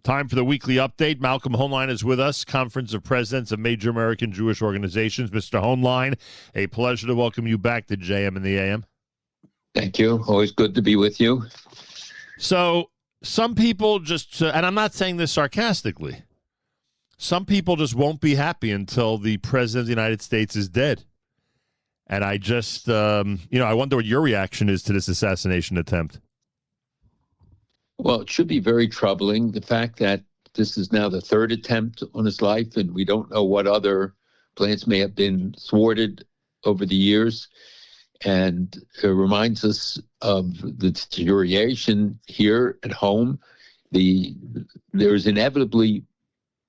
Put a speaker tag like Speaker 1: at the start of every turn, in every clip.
Speaker 1: Time for the weekly update. Malcolm Hoenlein is with us, Conference of Presidents of Major American Jewish Organizations. Mr. Hoenlein, a pleasure to welcome you back to JM and the AM.
Speaker 2: Thank you. Always good to be with you.
Speaker 1: So some people just, and I'm not saying this sarcastically, some people just won't be happy until the President of the United States is dead. And I just, I wonder what your reaction is to this assassination attempt.
Speaker 2: Well, it should be very troubling. The fact that this is now the third attempt on his life, and we don't know what other plans may have been thwarted over the years. And it reminds us of the deterioration here at home. There's inevitably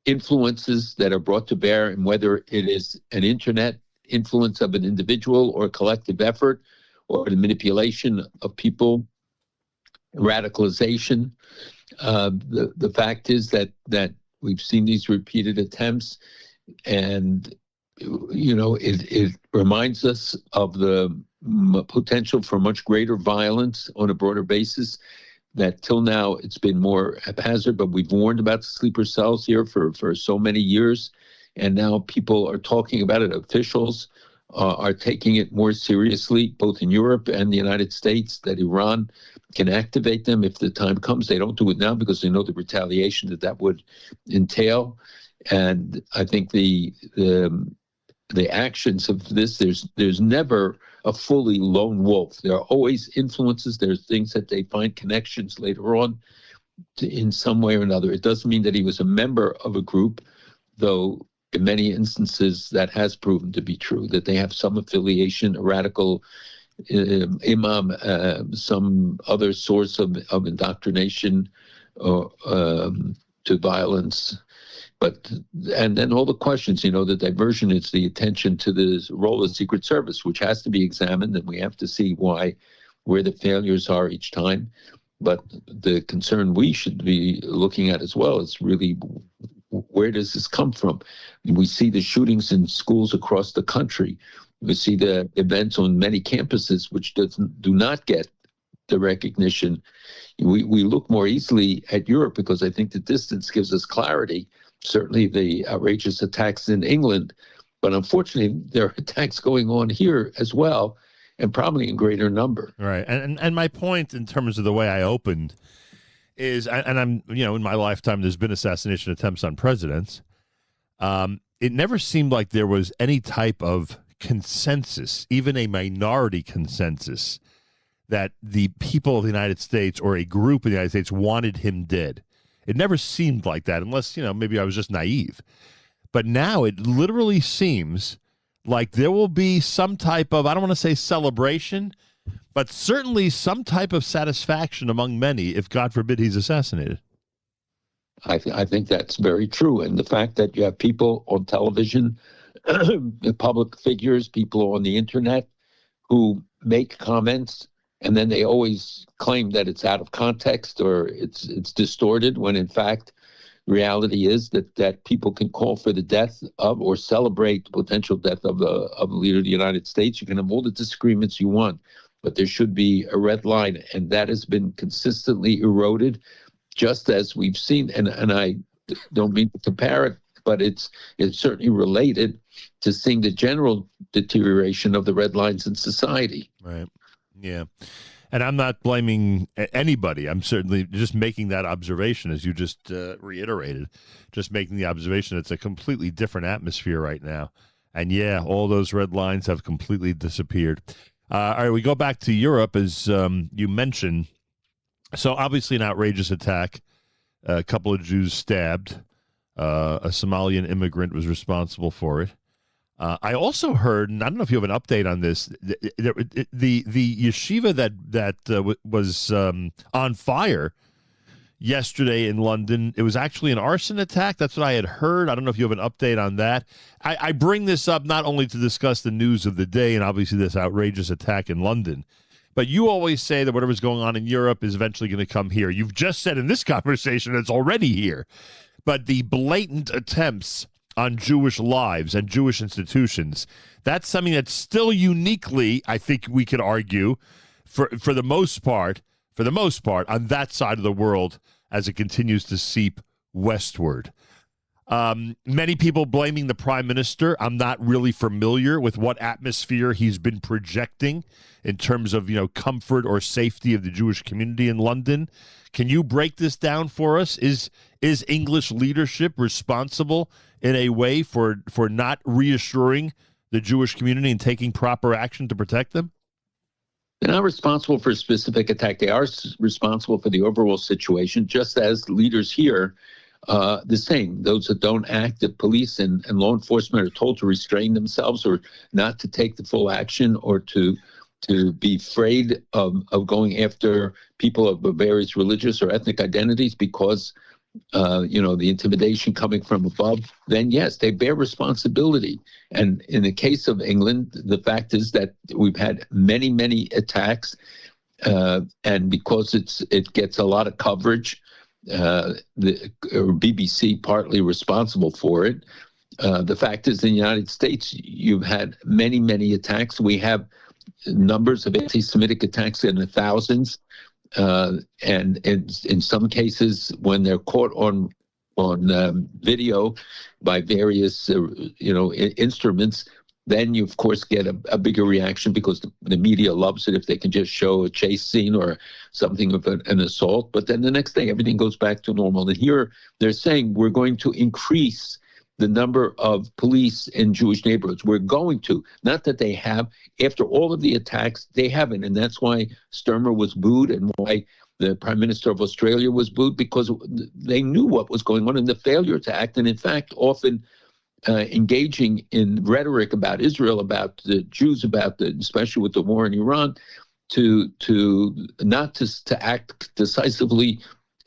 Speaker 2: influences that are brought to bear, and whether it is an internet influence of an individual or a collective effort or the manipulation of people, radicalization. The fact is that we've seen these repeated attempts, and it reminds us of the potential for much greater violence on a broader basis. That till now it's been more haphazard, but we've warned about the sleeper cells here for so many years, and now people are talking about it. Officials are taking it more seriously, both in Europe and the United States, that Iran can activate them if the time comes. They don't do it now because they know the retaliation that would entail. And I think the actions of this, there's never a fully lone wolf. There are always influences. There's things that they find connections later on in some way or another. It doesn't mean that he was a member of a group, though in many instances that has proven to be true, that they have some affiliation, a radical imam, some other source of indoctrination to violence. And then all the questions, the diversion is the attention to the role of Secret Service, which has to be examined, and we have to see where the failures are each time. But the concern we should be looking at as well is really, where does this come from? We see the shootings in schools across the country. We see the events on many campuses which do not get the recognition. We look more easily at Europe because I think the distance gives us clarity. Certainly the outrageous attacks in England, but unfortunately there are attacks going on here as well, and probably in greater number.
Speaker 1: Right, and my point in terms of the way I opened is, and I'm, in my lifetime, there's been assassination attempts on presidents. It never seemed like there was any type of consensus, even a minority consensus, that the people of the United States or a group of the United States wanted him dead. It never seemed like that, unless, maybe I was just naive. But now it literally seems like there will be some type of, I don't want to say celebration, but certainly some type of satisfaction among many if, God forbid, he's assassinated.
Speaker 2: I think that's very true. And the fact that you have people on television, public figures, people on the internet who make comments, and then they always claim that it's out of context or it's distorted, when in fact reality is that people can call for the death of or celebrate the potential death of the leader of the United States. You can have all the disagreements you want, but there should be a red line, and that has been consistently eroded, just as we've seen. And I don't mean to compare it, but it's certainly related to seeing the general deterioration of the red lines in society.
Speaker 1: Right. Yeah. And I'm not blaming anybody. I'm certainly just making that observation, as you just reiterated, just making the observation it's a completely different atmosphere right now. And yeah, all those red lines have completely disappeared. All right, we go back to Europe, as you mentioned. So obviously an outrageous attack, a couple of Jews stabbed, a Somalian immigrant was responsible for it. I also heard, and I don't know if you have an update on this, the yeshiva that was on fire yesterday in London, it was actually an arson attack. That's what I had heard. I don't know if you have an update on that. I bring this up not only to discuss the news of the day and obviously this outrageous attack in London, but you always say that whatever's going on in Europe is eventually going to come here. You've just said in this conversation it's already here. But the blatant attempts on Jewish lives and Jewish institutions, that's something that's still uniquely, I think we could argue, for the most part, on that side of the world, as it continues to seep westward. Many people blaming the prime minister. I'm not really familiar with what atmosphere he's been projecting in terms of, comfort or safety of the Jewish community in London. Can you break this down for us? Is English leadership responsible in a way for not reassuring the Jewish community and taking proper action to protect them?
Speaker 2: They're not responsible for a specific attack. They are responsible for the overall situation, just as leaders here, the same. Those that don't act, the police and law enforcement are told to restrain themselves or not to take the full action or to be afraid of going after people of various religious or ethnic identities because, the intimidation coming from above, then yes, they bear responsibility. And in the case of England, the fact is that we've had many, many attacks, and because it gets a lot of coverage, the BBC partly responsible for it. The fact is, in the United States, you've had many, many attacks. We have numbers of anti-Semitic attacks in the thousands, and in some cases, when they're caught on video by various instruments, then you of course get a bigger reaction because the media loves it if they can just show a chase scene or something of an assault. But then the next day, everything goes back to normal. And here they're saying we're going to increase the number of police in Jewish neighborhoods. We're going to. Not that they have. After all of the attacks, they haven't. And that's why Sturmer was booed and why the Prime Minister of Australia was booed, because they knew what was going on and the failure to act. And in fact, often engaging in rhetoric about Israel, about the Jews, especially with the war in Iran, to not to act decisively,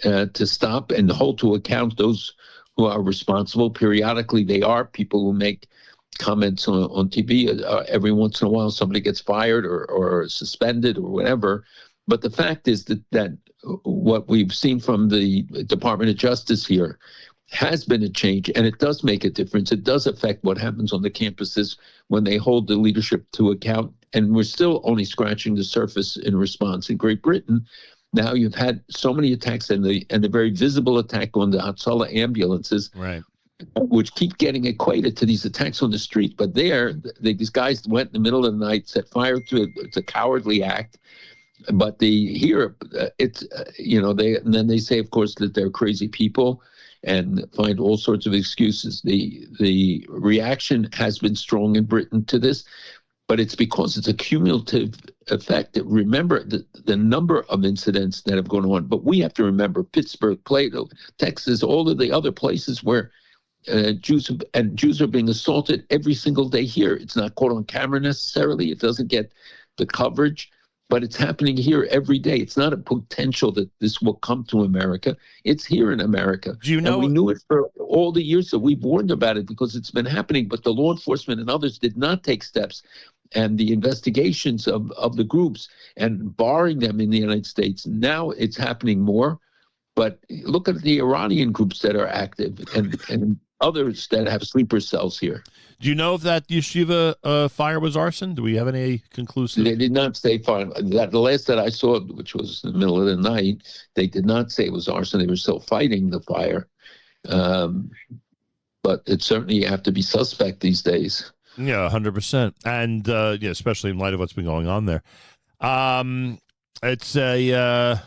Speaker 2: to stop and hold to account those who are responsible. Periodically, they are people who make comments on TV. Every once in a while, somebody gets fired or suspended or whatever. But the fact is that what we've seen from the Department of Justice here has been a change, and it does make a difference. It does affect what happens on the campuses when they hold the leadership to account. And we're still only scratching the surface in response. In Great Britain, now you've had so many attacks, and the very visible attack on the Hatzalah ambulances,
Speaker 1: right,
Speaker 2: which keep getting equated to these attacks on the street. But these guys went in the middle of the night, set fire to it. It's a cowardly act. But and then they say, of course, that they're crazy people and find all sorts of excuses. The reaction has been strong in Britain to this, but it's because it's a cumulative effect. Remember the number of incidents that have gone on, but we have to remember Pittsburgh, Plato, Texas, all of the other places where Jews are being assaulted every single day here. It's not caught on camera necessarily. It doesn't get the coverage, but it's happening here every day. It's not a potential that this will come to America. It's here in America.
Speaker 1: Do you know?
Speaker 2: And we knew it for all the years that we've warned about it because it's been happening, but the law enforcement and others did not take steps. And the investigations of the groups and barring them in the United States, now it's happening more. But look at the Iranian groups that are active and others that have sleeper cells here.
Speaker 1: Do you know if that yeshiva fire was arson? Do we have any conclusive?
Speaker 2: They did not say fire. The last that I saw, which was in the middle of the night, they did not say it was arson. They were still fighting the fire. But it certainly you have to be suspect these days.
Speaker 1: Yeah, 100%. And especially in light of what's been going on there. It's a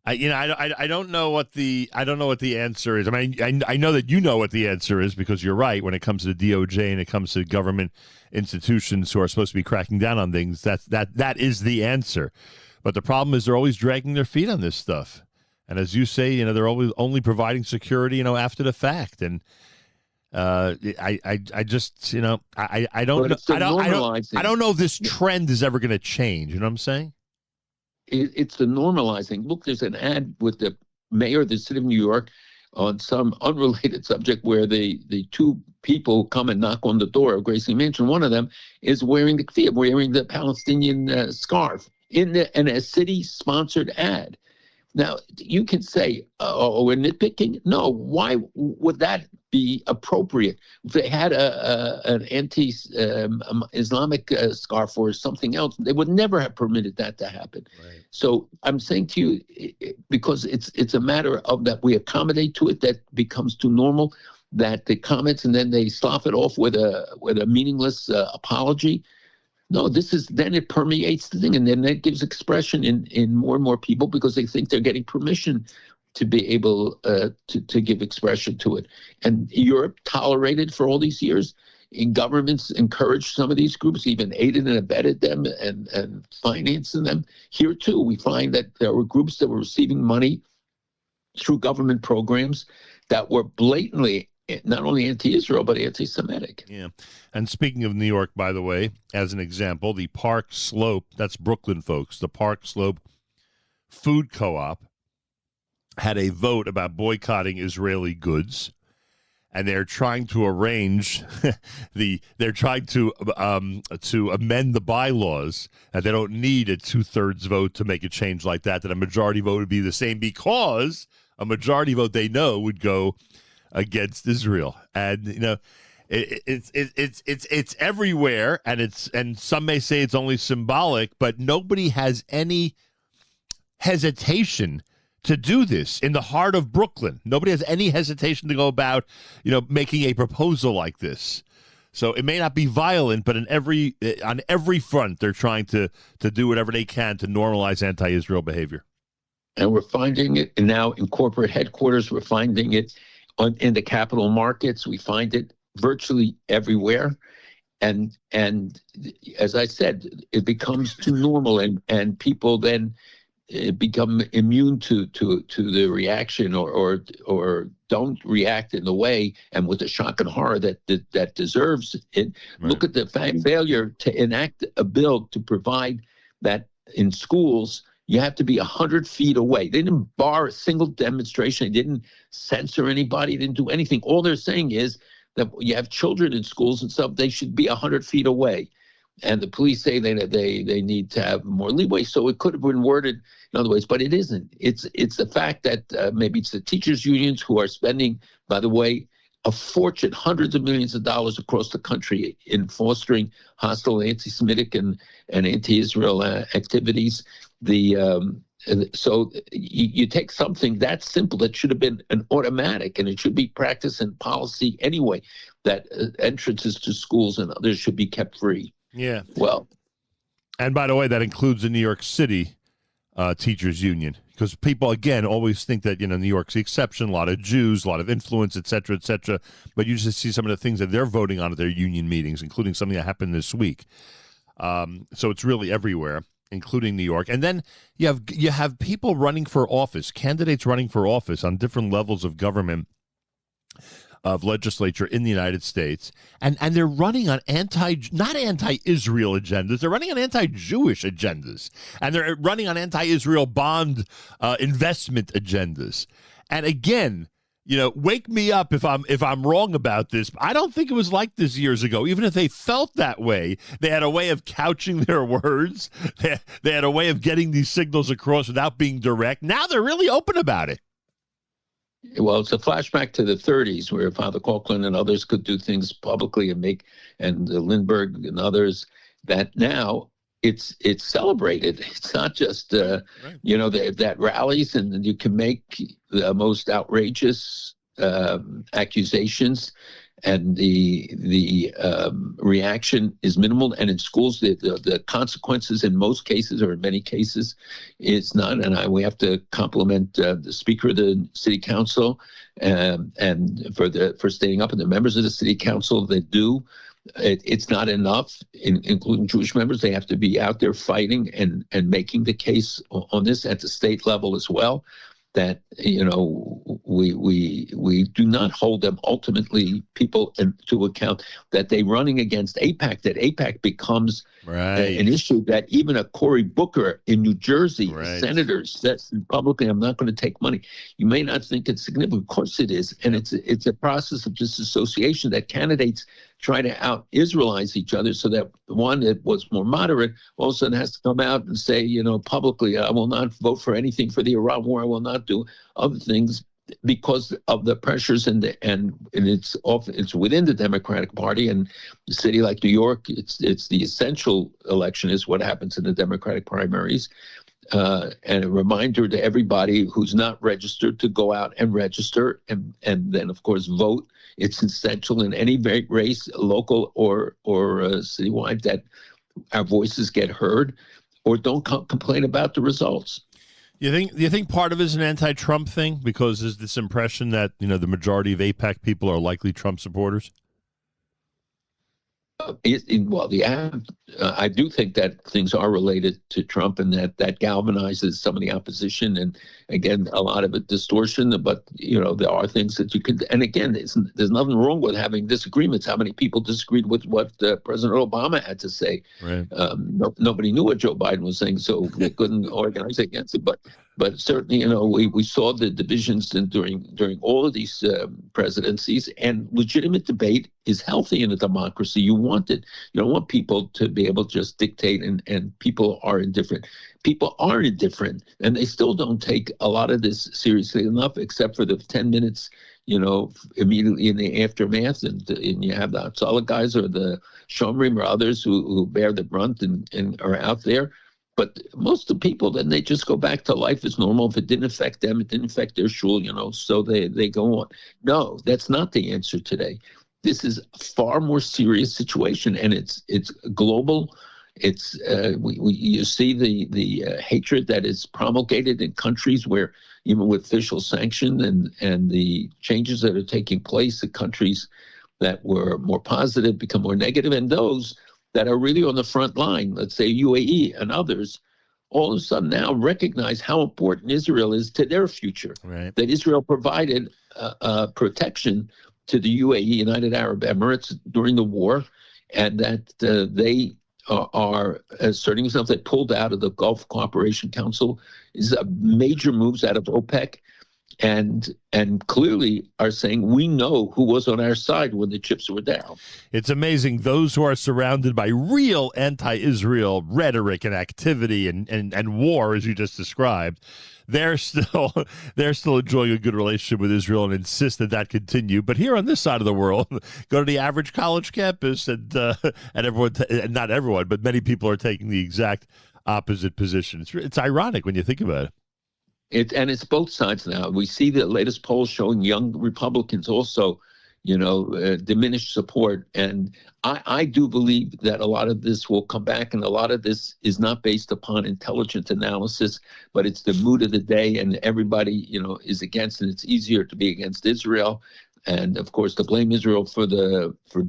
Speaker 1: I don't know what the answer is. I mean, I know that you know what the answer is because you're right when it comes to the DOJ and it comes to government institutions who are supposed to be cracking down on things. That is the answer. But the problem is they're always dragging their feet on this stuff. And as you say, they're always only providing security, after the fact. And I just, I don't know if this trend is ever going to change. You know what I'm saying?
Speaker 2: It's the normalizing. Look, there's an ad with the mayor of the city of New York on some unrelated subject where the two people come and knock on the door of Gracie Mansion. One of them is wearing the Palestinian scarf in a city-sponsored ad. Now, you can say, we're nitpicking. No, why would that be appropriate. If they had an anti-Islamic scarf or something else, they would never have permitted that to happen.
Speaker 1: Right.
Speaker 2: So I'm saying to you, because it's a matter of that we accommodate to it, that becomes too normal, that the comments and then they slough it off with a meaningless apology. No, then it permeates the thing, and then that gives expression in more and more people because they think they're getting permission to be able to give expression to it. And Europe tolerated for all these years. Governments encouraged some of these groups, even aided and abetted them and financing them. Here, too, we find that there were groups that were receiving money through government programs that were blatantly not only anti-Israel, but anti-Semitic.
Speaker 1: Yeah. And speaking of New York, by the way, as an example, the Park Slope, that's Brooklyn, folks, the Park Slope Food Co-op had a vote about boycotting Israeli goods. And they're trying to arrange they're trying to amend the bylaws, and they don't need a 2/3 vote to make a change like that. That a majority vote would be the same, because a majority vote they know would go against Israel. And it's everywhere, and some may say it's only symbolic, but nobody has any hesitation to do this in the heart of Brooklyn. Nobody has any hesitation to go about, making a proposal like this. So it may not be violent, but on every front, they're trying to do whatever they can to normalize anti-Israel behavior.
Speaker 2: And we're finding it now in corporate headquarters. We're finding it in the capital markets. We find it virtually everywhere. And as I said, it becomes too normal, and people then become immune to the reaction, or don't react in the way and with the shock and horror that deserves it. Right. Look at the failure to enact a bill to provide that in schools you have to be 100 feet away. They didn't bar a single demonstration. They didn't censor anybody. They didn't do anything. All they're saying is that you have children in schools and stuff, they should be 100 feet away. And the police say they need to have more leeway. So it could have been worded in other ways, but it isn't. It's the fact that maybe it's the teachers' unions who are spending, by the way, a fortune, hundreds of millions of dollars across the country in fostering hostile anti-Semitic and anti-Israel activities. So you take something that simple that should have been an automatic, and it should be practice and policy anyway, that entrances to schools and others should be kept free.
Speaker 1: Yeah.
Speaker 2: Well,
Speaker 1: and by the way, that includes the New York City teachers union, because people, again, always think that, New York's the exception, a lot of Jews, a lot of influence, et cetera, but you just see some of the things that they're voting on at their union meetings, including something that happened this week. So it's really everywhere, including New York. And then you have people running for office, candidates running for office on different levels of government, of legislature in the United States, and they're running on not anti-Israel agendas, they're running on anti-Jewish agendas, and they're running on anti-Israel bond investment agendas. And again, wake me up if I'm wrong about this. I don't think it was like this years ago. Even if they felt that way, they had a way of couching their words. They had a way of getting these signals across without being direct. Now they're really open about it.
Speaker 2: Well, it's a flashback to the 30s, where Father Coughlin and others could do things publicly and Lindbergh and others, that now it's celebrated. It's not just, right. That rallies and you can make the most outrageous accusations, and the reaction is minimal. And in schools, the consequences in most cases, or in many cases, is not. And we have to compliment the Speaker of the City Council and for staying up, and the members of the City Council that do. It's not enough, including Jewish members. They have to be out there fighting and making the case on this at the state level as well. That we do not hold them ultimately people to account, that they running against AIPAC, that AIPAC becomes an issue, that even a Cory Booker in New Jersey, senator, says publicly, I'm not going to take money. You may not think it's significant. Of course it is. And it's a process of disassociation that candidates try to out-Israelize each other, so that the one that was more moderate all of a sudden has to come out and say, publicly, I will not vote for anything for the Iran war. I will not do other things. because of the pressures and it's within the Democratic Party. And a city like New York, it's the essential election is what happens in the Democratic primaries. And a reminder to everybody who's not registered to go out and register and then, of course, vote. It's essential in any race, local or citywide, that our voices get heard, or don't complain about the results.
Speaker 1: You think part of it is an anti-Trump thing because there's this impression that the majority of AIPAC people are likely Trump supporters?
Speaker 2: I do think that things are related to Trump, and that galvanizes some of the opposition. And again, a lot of it distortion, but there are things that you could. And again, there's nothing wrong with having disagreements. How many people disagreed with what President Obama had to say?
Speaker 1: Right.
Speaker 2: Nobody knew what Joe Biden was saying, so they couldn't organize against it. But certainly, we saw the divisions during all of these presidencies, and legitimate debate is healthy in a democracy. You want it. You don't want people to be able to just dictate, and people are indifferent. People are indifferent, and they still don't take a lot of this seriously enough, except for the 10 minutes, immediately in the aftermath. And you have the Hatzalah guys or the Shomrim or others who bear the brunt and are out there. But most of the people, then they just go back to life as normal. If it didn't affect them, it didn't affect their shul, so they go on. No, that's not the answer today. This is a far more serious situation, and it's global. It's you see the hatred that is promulgated in countries where, even with official sanction and the changes that are taking place, the countries that were more positive become more negative, and those that are really on the front line, let's say UAE and others, all of a sudden now recognize how important Israel is to their future.
Speaker 1: Right.
Speaker 2: That Israel provided protection to the UAE, United Arab Emirates, during the war, and that they are asserting themselves. They pulled out of the Gulf Cooperation Council. Is a major moves out of OPEC. And clearly are saying we know who was on our side when the chips were down.
Speaker 1: It's amazing. Those who are surrounded by real anti-Israel rhetoric and activity and war, as you just described, they're still enjoying a good relationship with Israel and insist that continue. But here on this side of the world, go to the average college campus, and everyone, not everyone, but many people are taking the exact opposite position. It's ironic when you think about it.
Speaker 2: It's both sides now. We see the latest polls showing young Republicans also, diminished support. And I do believe that a lot of this will come back, and a lot of this is not based upon intelligent analysis, but it's the mood of the day, and everybody, is against it. It's easier to be against Israel. And of course, to blame Israel for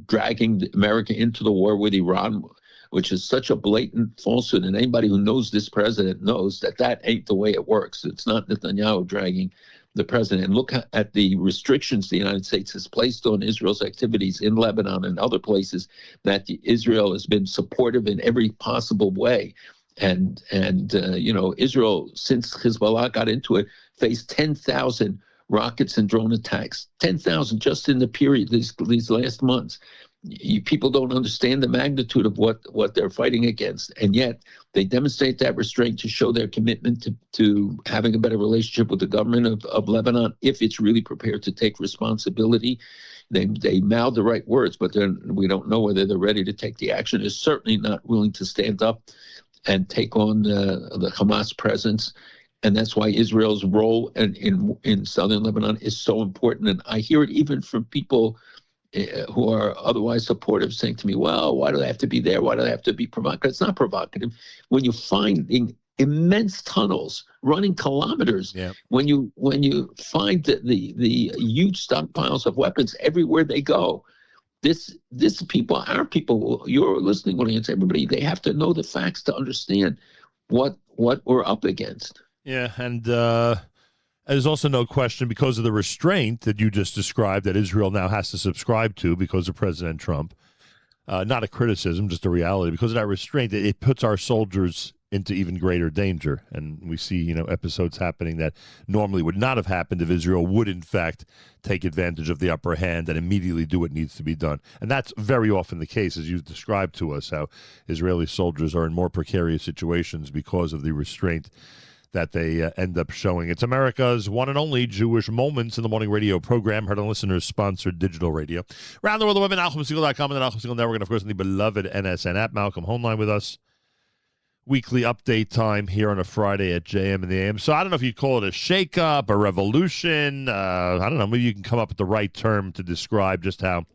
Speaker 2: dragging America into the war with Iran, which is such a blatant falsehood. And anybody who knows this president knows that ain't the way it works. It's not Netanyahu dragging the president. And look at the restrictions the United States has placed on Israel's activities in Lebanon and other places, that Israel has been supportive in every possible way. And Israel, since Hezbollah got into it, faced 10,000 rockets and drone attacks, 10,000 just in the period, these last months. People don't understand the magnitude of what they're fighting against, and yet they demonstrate that restraint to show their commitment to having a better relationship with the government of Lebanon if it's really prepared to take responsibility. They mouth the right words, but we don't know whether they're ready to take the action. They're certainly not willing to stand up and take on the Hamas presence. And that's why Israel's role in southern Lebanon is so important. And I hear it even from people who are otherwise supportive, saying to me, well, why do they have to be there? Why do they have to be provocative? It's not provocative. When you're finding immense tunnels running kilometers,
Speaker 1: yeah.
Speaker 2: when you find the huge stockpiles of weapons everywhere they go, this people, our people, your listening audience, everybody, they have to know the facts to understand what we're up against.
Speaker 1: Yeah, and there's also no question, because of the restraint that you just described that Israel now has to subscribe to because of President Trump. Not a criticism, just a reality. Because of that restraint, it puts our soldiers into even greater danger. And we see, episodes happening that normally would not have happened if Israel would, in fact, take advantage of the upper hand and immediately do what needs to be done. And that's very often the case, as you've described to us, how Israeli soldiers are in more precarious situations because of the restraint that they end up showing. It's America's one and only Jewish Moments in the Morning radio program, heard on listeners-sponsored digital radio. Around the world, the web at NachumSegal.com and the Nachum Segal Network, and of course, on the beloved NSN app. Malcolm Hoenlein with us. Weekly update time here on a Friday at JM and the AM. So I don't know if you'd call it a shakeup, a revolution. I don't know. Maybe you can come up with the right term to describe just how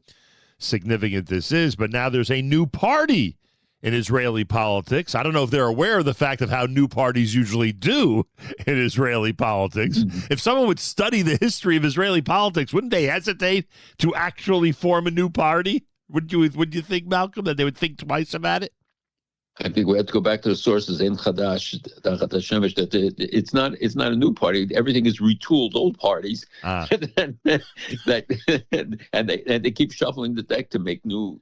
Speaker 1: significant this is. But now there's a new party in Israeli politics. I don't know if they're aware of the fact of how new parties usually do in Israeli politics. If someone would study the history of Israeli politics, wouldn't they hesitate to actually form a new party? Would you think, Malcolm, that they would think twice about it?
Speaker 2: I think we have to go back to the sources in Chadash, that it's not a new party. Everything is retooled old parties, and they keep shuffling the deck to make new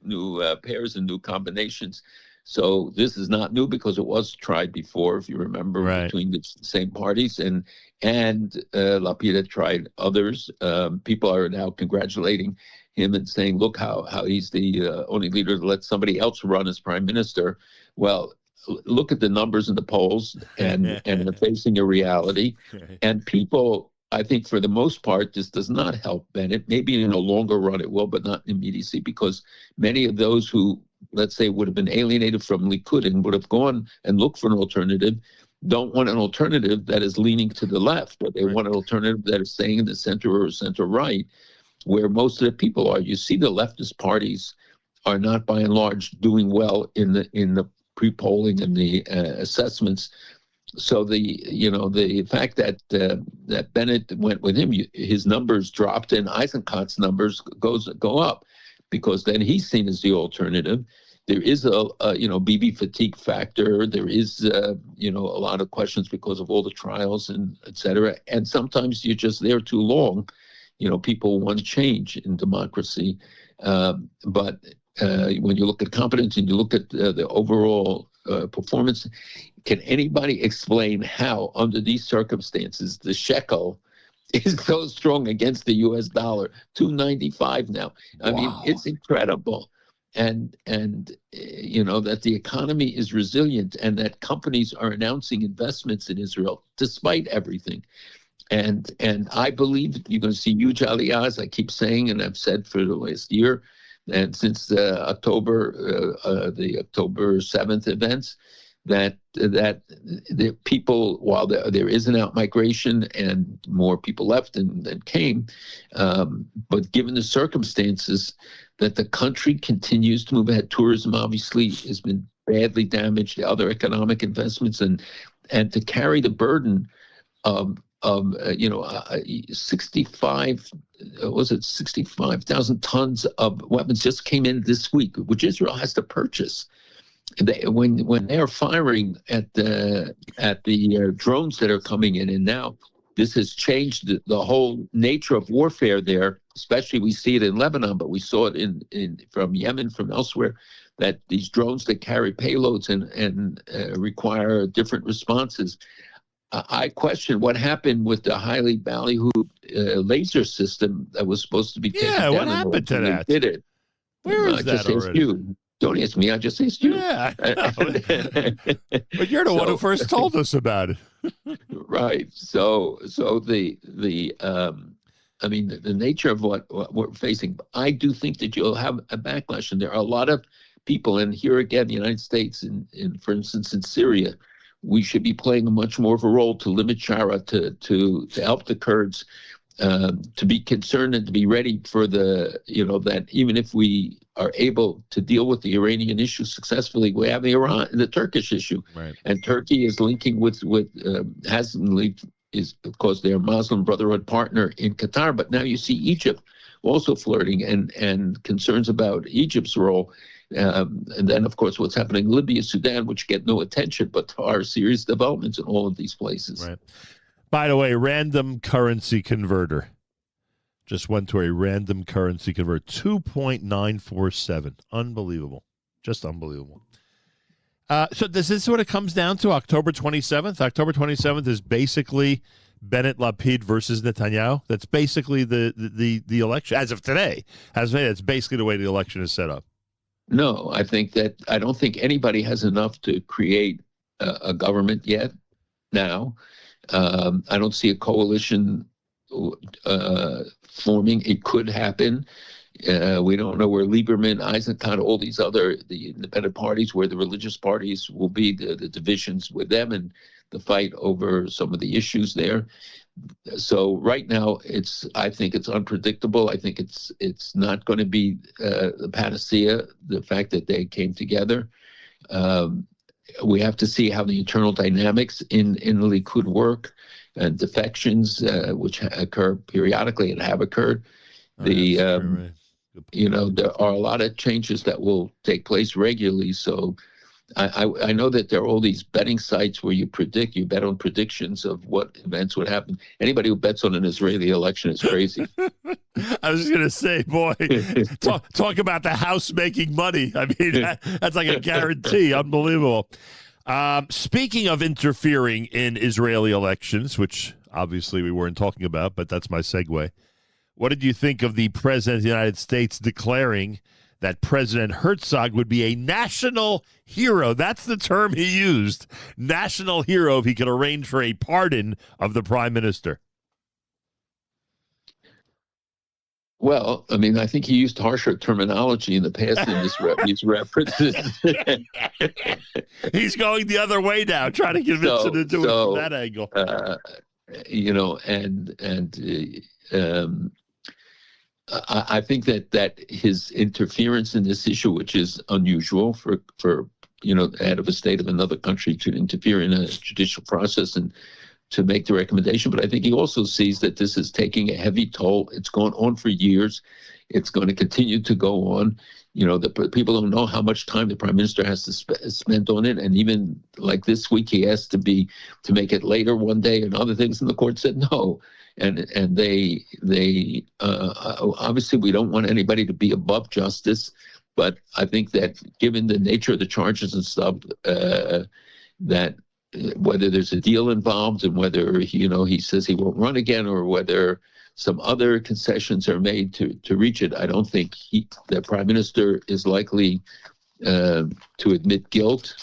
Speaker 2: pairs and new combinations. So this is not new because it was tried before, if you remember, between the same parties, and Lapid had tried others. People are now congratulating him and saying, "Look how he's the only leader to let somebody else run as prime minister." Well, look at the numbers in the polls, and they're facing a reality. And people, I think, for the most part, this does not help Bennett. Maybe in a longer run it will, but not in immediacy, because many of those who, let's say, would have been alienated from Likud and would have gone and looked for an alternative, don't want an alternative that is leaning to the left, but they want an alternative that is staying in the center or center right, where most of the people are. You see, the leftist parties are not, by and large, doing well in the pre-polling and the assessments. So the fact that Bennett went with him, his numbers dropped, and Eisenhower's numbers go up, because then he's seen as the alternative. There is a Bibi fatigue factor. There is a lot of questions because of all the trials and et cetera. And sometimes you're just there too long. People want change in democracy, but when you look at competence and you look at the overall performance, can anybody explain how, under these circumstances, the shekel is so strong against the U.S. dollar? $2.95 now. I mean, it's incredible. And that the economy is resilient, and that companies are announcing investments in Israel despite everything. And I believe you're going to see huge aliyahs. I keep saying, and I've said for the last year, and since the October 7th events, that the people, while there is an out-migration and more people left than came, but given the circumstances, that the country continues to move ahead. Tourism, obviously, has been badly damaged, the other economic investments, and to carry the burden of 65,000 tons of weapons just came in this week, which Israel has to purchase. When they're firing at the drones that are coming in, and now this has changed the whole nature of warfare there. Especially, we see it in Lebanon, but we saw it in from Yemen, from elsewhere, that these drones that carry payloads and require different responses. I question what happened with the highly ballyhooed laser system that was supposed to be taken down.
Speaker 1: Yeah, what happened to that?
Speaker 2: Did it?
Speaker 1: Where is that already?
Speaker 2: You. Don't ask me. I just asked you.
Speaker 1: Yeah, but you're the one who first told us about it.
Speaker 2: Right. So the nature of what we're facing, I do think that you'll have a backlash, and there are a lot of people, and here again, the United States, for instance, in Syria, we should be playing a much more of a role to limit Shara, to help the Kurds, to be concerned and to be ready for that even if we are able to deal with the Iranian issue successfully, we have the Turkish issue,
Speaker 1: right.
Speaker 2: And Turkey is linking with hasn't linked, is because they're a Muslim Brotherhood partner in Qatar, but now you see Egypt also flirting, and concerns about Egypt's role. And then, of course, what's happening in Libya, Sudan, which get no attention, but are serious developments in all of these places.
Speaker 1: Right. By the way, random currency converter. Just went to a random currency converter. 2.947. Unbelievable. Just unbelievable. So does this what it comes down to, October 27th? October 27th is basically Bennett Lapid versus Netanyahu. That's basically the election as of today. That's basically the way the election is set up.
Speaker 2: No, I don't think anybody has enough to create a government yet now. I don't see a coalition forming. It could happen. We don't know where Lieberman, Eisenkot, all these the independent parties, where the religious parties will be, the divisions with them and the fight over some of the issues there. So right now, I think it's unpredictable. I think it's not going to be the panacea, the fact that they came together. We have to see how the internal dynamics in the Likud work, and defections, which occur periodically and have occurred.
Speaker 1: Right.
Speaker 2: There are a lot of changes that will take place regularly. So I know that there are all these betting sites where you bet on predictions of what events would happen. Anybody who bets on an Israeli election is crazy.
Speaker 1: I was just going to say, boy, talk about the house making money. I mean, that's like a guarantee. Unbelievable. Speaking of interfering in Israeli elections, which obviously we weren't talking about, but that's my segue. What did you think of the President of the United States declaring that President Herzog would be a national hero? That's the term he used. National hero if he could arrange for a pardon of the prime minister.
Speaker 2: Well, I mean, I think he used harsher terminology in the past in these references.
Speaker 1: He's going the other way now, trying to convince him to do it from that angle.
Speaker 2: I think that his interference in this issue, which is unusual for head of a state of another country to interfere in a judicial process and to make the recommendation, but I think he also sees that this is taking a heavy toll. It's gone on for years. It's going to continue to go on. The people don't know how much time the prime minister has to spend on it. And even like this week, he asked to make it later one day and other things, and the court said no. And they obviously, we don't want anybody to be above justice, but I think that given the nature of the charges and stuff, that whether there's a deal involved and whether he says he won't run again, or whether some other concessions are made to reach it, I don't think the prime minister is likely to admit guilt.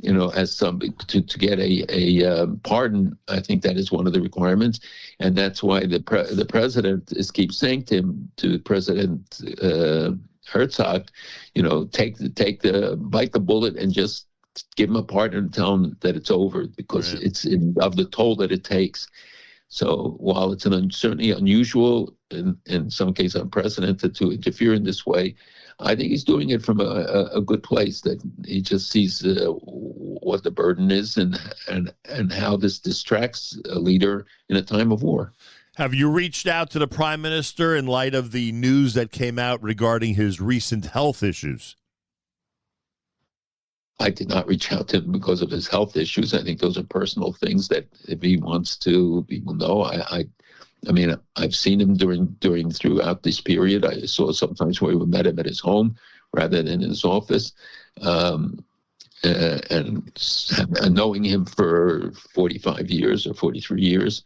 Speaker 2: As to get a pardon. I think that is one of the requirements, and that's why the president keeps saying to President Herzog, bite the bullet and just give him a pardon and tell him that it's over, because
Speaker 1: right.
Speaker 2: It's of the toll that it takes. So while it's certainly unusual, in some cases unprecedented, to interfere in this way, I think he's doing it from a good place, that he just sees what the burden is and how this distracts a leader in a time of war.
Speaker 1: Have you reached out to the prime minister in light of the news that came out regarding his recent health issues?
Speaker 2: I did not reach out to him because of his health issues. I think those are personal things that if he wants to, people know. I mean, I've seen him throughout this period. I saw sometimes where we met him at his home rather than in his office. And knowing him for 45 years or 43 years,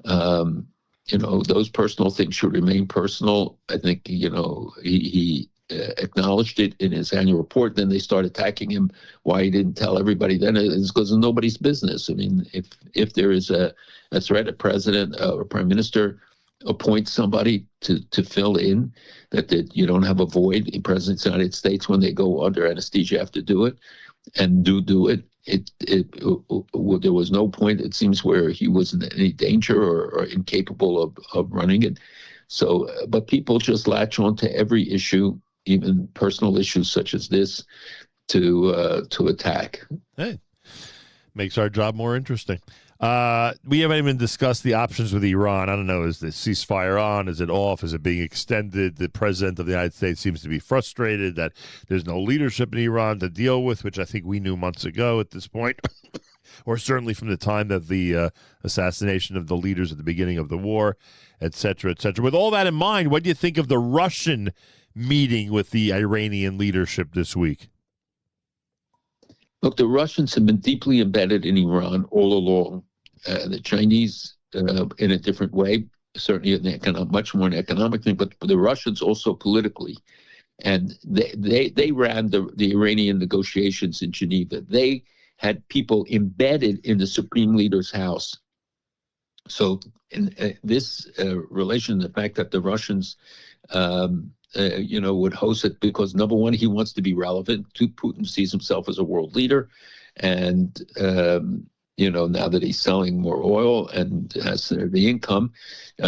Speaker 2: those personal things should remain personal. I think, he acknowledged it in his annual report. Then they start attacking him. Why he didn't tell everybody then is because it's nobody's business. I mean, if there is a threat, a president or prime minister appoints somebody to fill in, that you don't have a void. The president of the United States, when they go under anesthesia, have to do it, and do it. There was no point, it seems, where he was in any danger or incapable of running it. So, but people just latch on to every issue, even personal issues such as this, to attack.
Speaker 1: Hey, makes our job more interesting. We haven't even discussed the options with Iran. I don't know, is the ceasefire on? Is it off? Is it being extended? The president of the United States seems to be frustrated that there's no leadership in Iran to deal with, which I think we knew months ago at this point, or certainly from the time of the assassination of the leaders at the beginning of the war, et cetera, et cetera. With all that in mind, what do you think of the Russian meeting with the Iranian leadership this week?
Speaker 2: Look, the Russians have been deeply embedded in Iran all along. The Chinese, in a different way, certainly much more an economic thing, but the Russians also politically. And they ran the Iranian negotiations in Geneva. They had people embedded in the supreme leader's house. So in this relation, the fact that the Russians, would host it because, number one, he wants to be relevant. Two, Putin sees himself as a world leader. And, now that he's selling more oil and has the income,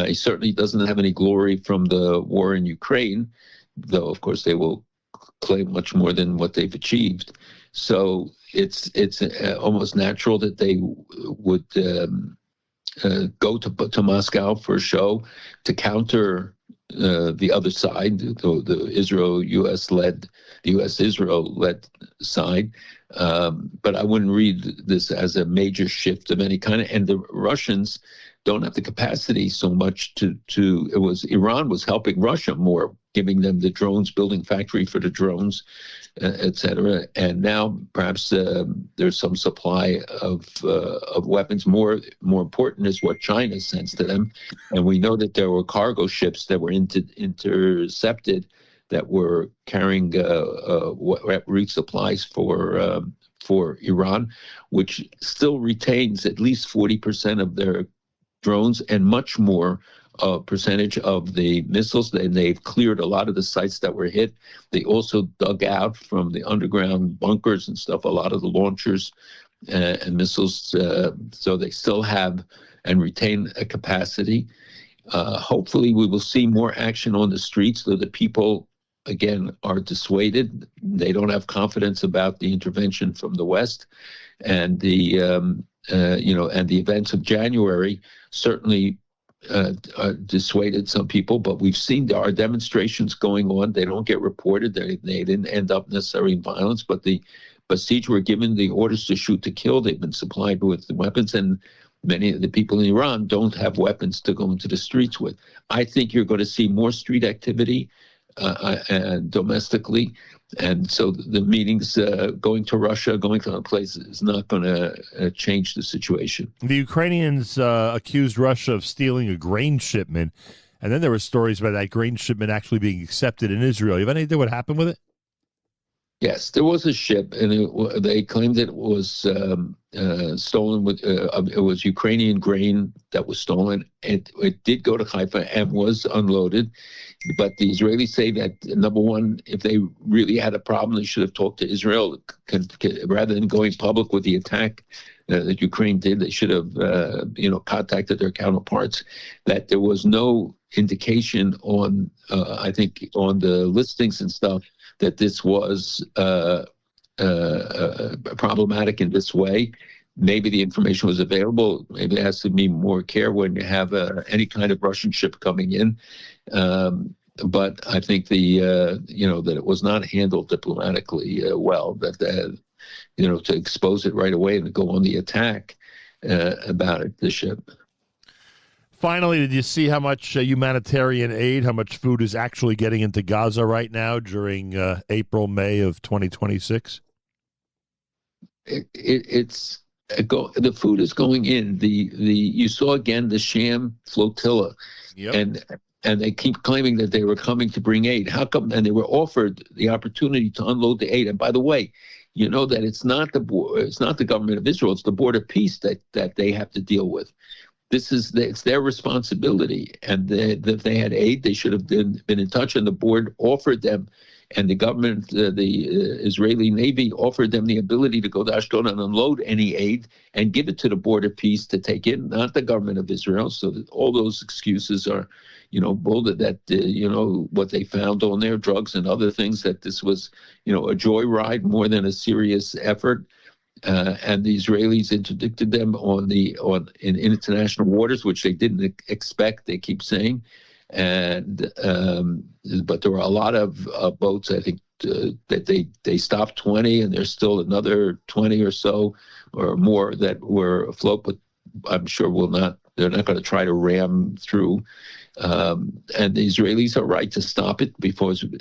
Speaker 2: he certainly doesn't have any glory from the war in Ukraine, though, of course, they will claim much more than what they've achieved. So it's almost natural that they would go to Moscow for a show to counter the other side, the U.S.-Israel led side. But I wouldn't read this as a major shift of any kind. And the Russians don't have the capacity so much Iran was helping Russia more, giving them the drones, building factory for the drones, et cetera. And now perhaps there's some supply of weapons. More important is what China sends to them. And we know that there were cargo ships that were intercepted that were carrying resupplies for Iran, which still retains at least 40% of their drones and much more percentage of the missiles. And they've cleared a lot of the sites that were hit. They also dug out from the underground bunkers and stuff a lot of the launchers and missiles. So they still have and retain a capacity. Hopefully we will see more action on the streets, though the people, again, are dissuaded. They don't have confidence about the intervention from the West. And the events of January certainly dissuaded some people, but we've seen there are demonstrations going on. They don't get reported. They didn't end up necessarily in violence, but the besieged were given the orders to shoot to kill. They've been supplied with the weapons, and many of the people in Iran don't have weapons to go into the streets with. I think you're going to see more street activity and domestically. And so the meetings going to Russia, going to other places is not going to change the situation.
Speaker 1: The Ukrainians accused Russia of stealing a grain shipment, and then there were stories about that grain shipment actually being accepted in Israel. You have any idea what happened with it?
Speaker 2: Yes, there was a ship, and they claimed it was stolen. It was Ukrainian grain that was stolen. It did go to Haifa and was unloaded, but the Israelis say that, number one, if they really had a problem, they should have talked to Israel rather than going public with the attack that Ukraine did. They should have, contacted their counterparts. That there was no indication on, I think, on the listings and stuff, that this was problematic in this way. Maybe the information was available. Maybe there has to be more care when you have any kind of Russian ship coming in. But I think that it was not handled diplomatically well. That to expose it right away and to go on the attack about it, the ship.
Speaker 1: Finally, did you see how much humanitarian aid, how much food is actually getting into Gaza right now during April, May of 2026?
Speaker 2: The food is going in. You saw again the sham flotilla, yep. And they keep claiming that they were coming to bring aid. How come? And they were offered the opportunity to unload the aid. And by the way, you know that it's not the government of Israel; it's the board of peace that they have to deal with. It's their responsibility, and if they had aid, they should have been in touch. And the board offered them, and the government, the Israeli Navy, offered them the ability to go to Ashdod and unload any aid and give it to the board of peace to take in, not the government of Israel. So that all those excuses are, bolded that what they found on their drugs and other things, that this was, a joyride more than a serious effort. And the Israelis interdicted them in international waters, which they didn't expect. They keep saying, but there were a lot of boats. I think that they stopped 20, and there's still another 20 or so or more that were afloat. But I'm sure they're not going to try to ram through. And the Israelis are right to stop it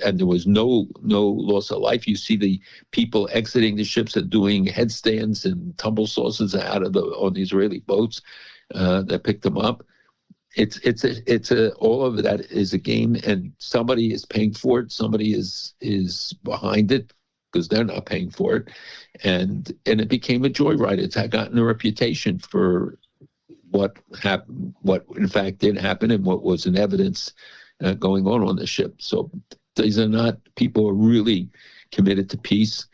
Speaker 2: and there was no loss of life. You see the people exiting the ships and doing headstands and tumble sauces on the Israeli boats that picked them up. All of that is a game, and somebody is paying for it. Somebody is behind it because they're not paying for it, and it became a joyride. It's gotten a reputation for what happened, what in fact did happen, and what was in evidence going on the ship. So these are not people who are really committed to peace,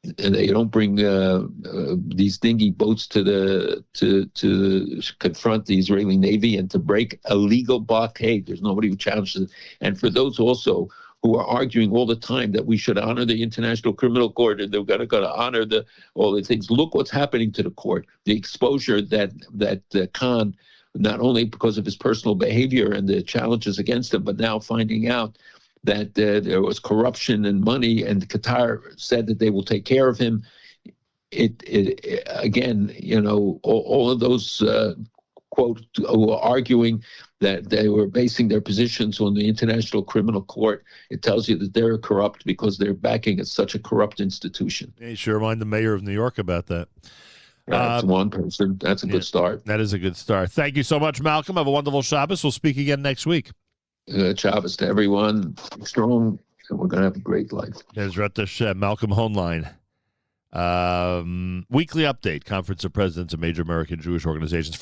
Speaker 2: and they don't bring these dinghy boats to confront the Israeli Navy and to break a legal blockade. There's nobody who challenges it. And for those also who are arguing all the time that we should honor the International Criminal Court and they're going to honor all the things, look what's happening to the court. The exposure that Khan, not only because of his personal behavior and the challenges against him, but now finding out that there was corruption and money, and Qatar said that they will take care of him. It again, all of those quote who were arguing that they were basing their positions on the International Criminal Court. It tells you that they're corrupt because they're backing such a corrupt institution.
Speaker 1: You should remind the mayor of New York about that.
Speaker 2: That's one person. That's a good start.
Speaker 1: That is a good start. Thank you so much, Malcolm. Have a wonderful Shabbos. We'll speak again next week.
Speaker 2: Shabbos to everyone. Strong, and we're going to have a great life.
Speaker 1: There's Retish Malcolm Hoenlein. Weekly update, Conference of Presidents of Major American Jewish Organizations.